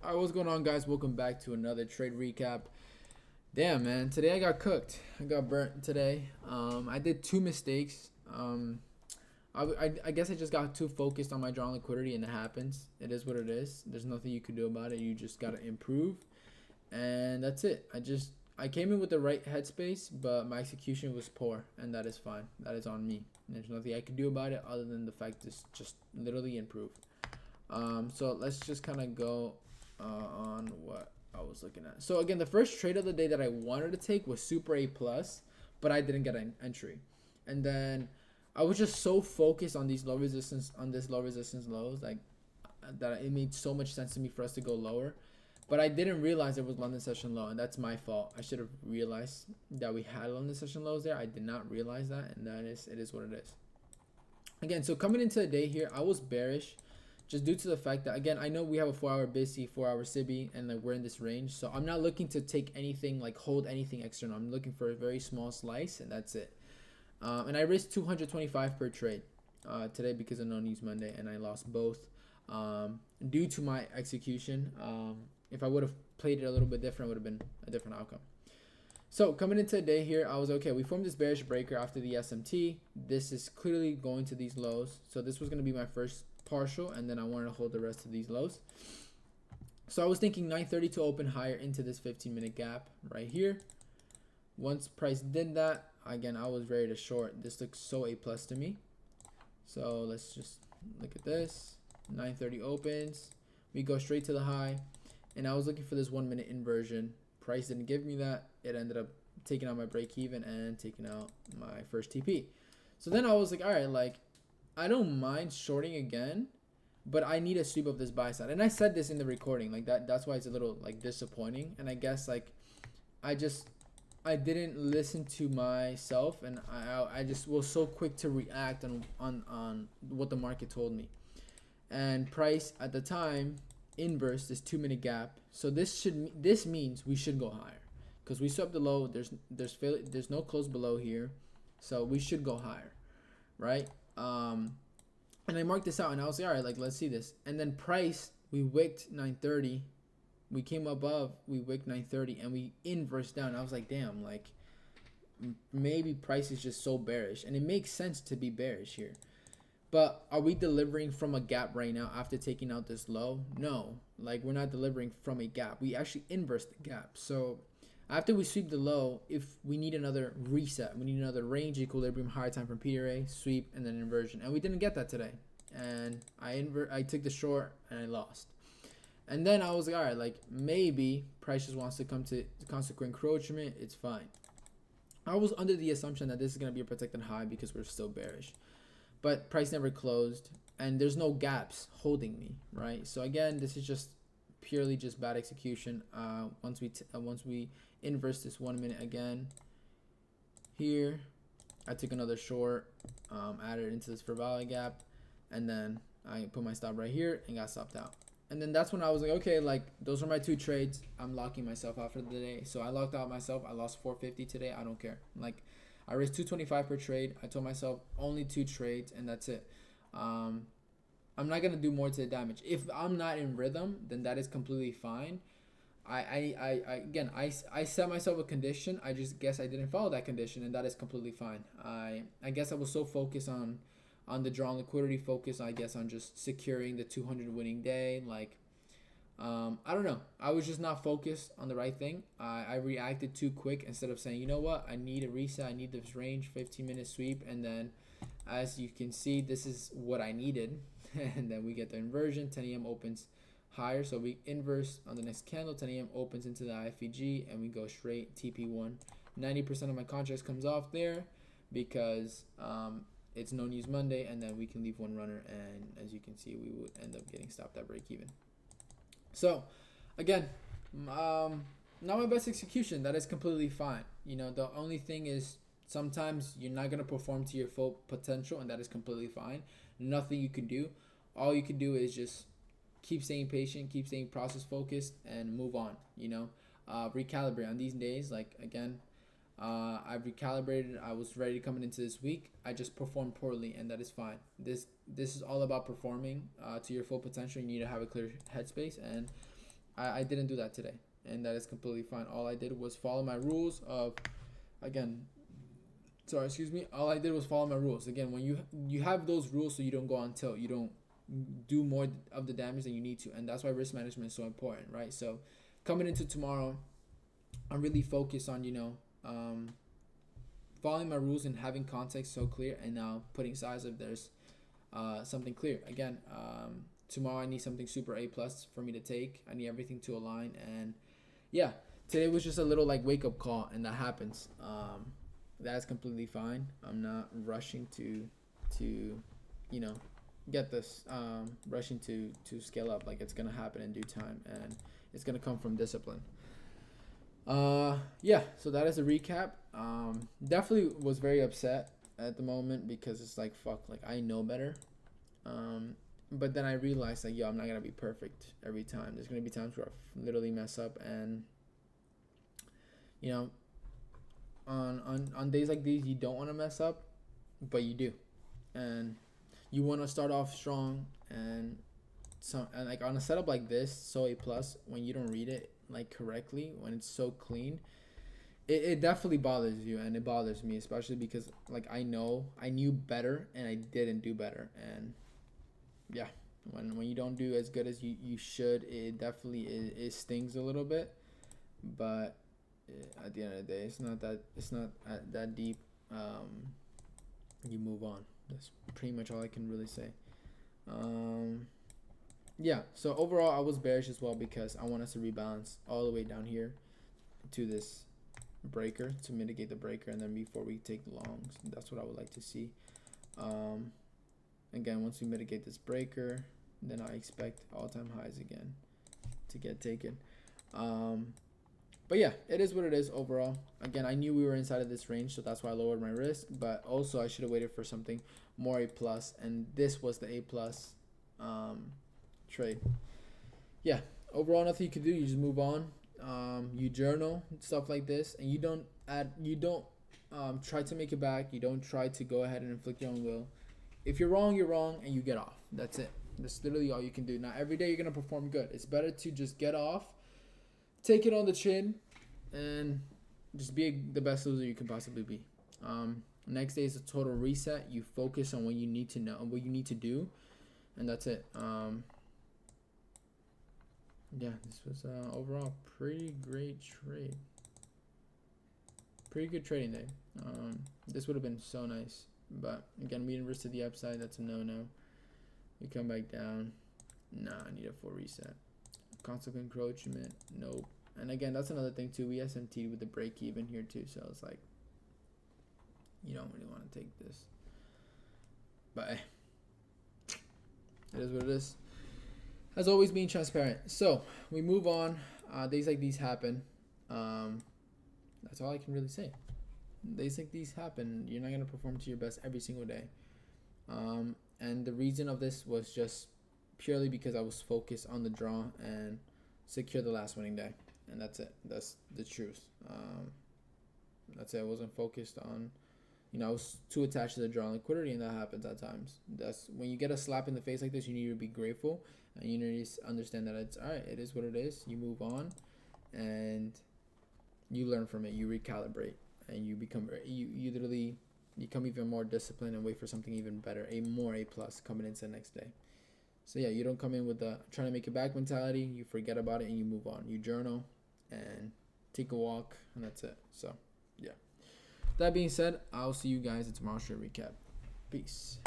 Alright, what's going on, guys? Welcome back to another trade recap. Damn, man, today I got cooked. I got burnt today. I did two mistakes. I guess I just got too focused on my drawn liquidity, and it happens. It is what it is. There's nothing you can do about it. You just gotta improve, and that's it. I came in with the right headspace, but my execution was poor, and that is fine. That is on me. There's nothing I can do about it other than the fact to just literally improve. So let's just kind of go on what I was looking at. So again, the first trade of the day that I wanted to take was Super A plus, but I didn't get an entry. And then I was just so focused on these low resistance lows, like that it made so much sense to me for us to go lower. But I didn't realize it was London session low, and that's my fault. I should have realized that we had London session lows there. I did not realize that, and it is what it is. Again, so coming into the day here, I was bearish just due to the fact that, again, I know we have a 4-hour BISI, 4-hour SIBI, and like we're in this range. So I'm not looking to take anything, like hold anything external. I'm looking for a very small slice, and that's it. And I risked 225 per trade today because of No News Monday, and I lost both due to my execution. If I would have played it a little bit different, it would have been a different outcome. So coming into the day here, I was okay. We formed this bearish breaker after the SMT. This is clearly going to these lows. So this was going to be my first partial, and then I wanted to hold the rest of these lows. So I was thinking 930 to open higher into this 15-minute gap right here. Once price did that, again, I was ready to short. This looks so A plus to me. So let's just look at this. 930 opens. We go straight to the high. And I was looking for this 1-minute inversion. Price didn't give me that. It ended up taking out my break even and taking out my first TP. So then I was like, all right, like I don't mind shorting again, but I need a sweep of this buy side. And I said this in the recording, like that's why it's a little like disappointing. And I guess like I didn't listen to myself, and I just was so quick to react on what the market told me. And price at the time inverse this 2-minute gap. So this means we should go higher because we swept the low. There's no close below here, so we should go higher, right? And I marked this out, and I was like, all right, like let's see this. And then price, we wicked 930. We came above, we wicked 930, and we inverse down. I was like, damn, like maybe price is just so bearish, and it makes sense to be bearish here. But are we delivering from a gap right now after taking out this low? No, like we're not delivering from a gap. We actually inverse the gap. So after we sweep the low, if we need another reset, we need another range equilibrium, higher time from PRA, sweep, and then inversion. And we didn't get that today. And I took the short and I lost. And then I was like, all right, like maybe price just wants to come to consequent encroachment. It's fine. I was under the assumption that this is going to be a protected high because we're still bearish. But price never closed, and there's no gaps holding me, right? So again, this is just purely just bad execution. Once we inverse this 1 minute again here, I took another short, added into this Fibonacci gap, and then I put my stop right here and got stopped out. And then that's when I was like, okay, like those are my two trades. I'm locking myself out for the day. So I locked out myself. I lost 450 today. I don't care. Like I raised 225 per trade. I told myself only 2 trades, and that's it. I'm not gonna do more to the damage. If I'm not in rhythm, then that is completely fine. I set myself a condition. I just guess I didn't follow that condition, and that is completely fine. I guess I was so focused on the drawn liquidity, focus I guess on just securing the 200 winning day. Like I don't know. I was just not focused on the right thing. I reacted too quick instead of saying, you know what, I need a reset. I need this range, 15-minute sweep. And then as you can see, this is what I needed. And then we get the inversion. 10 a.m. opens higher. So we inverse on the next candle. 10 a.m. opens into the IFEG, and we go straight TP1. 90% of my contracts comes off there because it's No News Monday, and then we can leave one runner. And as you can see, we would end up getting stopped at break even. So, again, not my best execution. That is completely fine. You know, the only thing is sometimes you're not going to perform to your full potential, and that is completely fine. Nothing you can do. All you can do is just keep staying patient, keep staying process focused, and move on, you know. Recalibrate on these days. Like, again, I've recalibrated. I was ready coming into this week. I just performed poorly, and that is fine. This is all about performing to your full potential. You need to have a clear headspace, and I didn't do that today, and that is completely fine. All I did was follow my rules of, again, sorry, excuse me. All I did was follow my rules. Again, when you have those rules, so you don't go on tilt, you don't do more of the damage than you need to, and that's why risk management is so important, right? So, coming into tomorrow, I'm really focused on following my rules and having context so clear, and now putting sides if there's something clear. Again, tomorrow I need something super A plus for me to take. I need everything to align, and yeah, today was just a little like wake up call, and that happens. That's completely fine. I'm not rushing to you know get this rushing to scale up. Like, it's gonna happen in due time, and it's gonna come from discipline. Yeah, so that is a recap. Definitely was very upset at the moment because it's like, fuck, like I know better. But then I realized, like, yo, I'm not gonna be perfect every time. There's gonna be times where I literally mess up, and you know, on days like these, you don't want to mess up, but you do, and you want to start off strong, and like on a setup like this, so A plus, when you don't read it like correctly, when it's so clean, it definitely bothers you, and it bothers me, especially because like I knew better and I didn't do better, and yeah, when you don't do as good as you should, it definitely it stings a little bit, but at the end of the day, it's not that deep. You move on. That's pretty much all I can really say. Um, yeah. So overall, I was bearish as well because I want us to rebalance all the way down here to this breaker to mitigate the breaker, and then before we take longs, that's what I would like to see. Um, Again, once we mitigate this breaker, then I expect all-time highs again to get taken. But yeah, it is what it is overall. Again, I knew we were inside of this range, so that's why I lowered my risk, but also I should have waited for something more A plus, and this was the A plus trade. Yeah, overall, nothing you can do. You just move on. You journal, stuff like this, and you don't try to make it back. You don't try to go ahead and inflict your own will. If you're wrong, you're wrong, and you get off. That's it. That's literally all you can do. Not every day you're gonna perform good. It's better to just get off, take it on the chin, and just be the best loser you can possibly be. Next day is a total reset. You focus on what you need to know, what you need to do, and that's it. Yeah, this was overall pretty great trade. Pretty good trading day. This would have been so nice. But again, we didn't risk to the upside. That's a no-no. We come back down. Nah, I need a full reset. Constant encroachment. Nope. And again, that's another thing too. We SMT'd with the break even here too. So it's like, you don't really want to take this. But it is what it is. As always, being transparent. So we move on. Days like these happen. That's all I can really say. Days like these happen. You're not gonna perform to your best every single day. And the reason of this was just purely because I was focused on the draw and secure the last winning day, and that's it. That's the truth. That's it. I wasn't focused on, I was too attached to the draw and liquidity, and that happens at times. That's when you get a slap in the face like this. You need to be grateful, and you need to understand that it's all right. It is what it is. You move on, and you learn from it. You recalibrate, and you literally become even more disciplined and wait for something even better, a more A plus coming into the next day. So yeah, you don't come in with the trying to make it back mentality. You forget about it and you move on. You journal and take a walk, and that's it. So yeah. That being said, I'll see you guys in tomorrow's trade recap. Peace.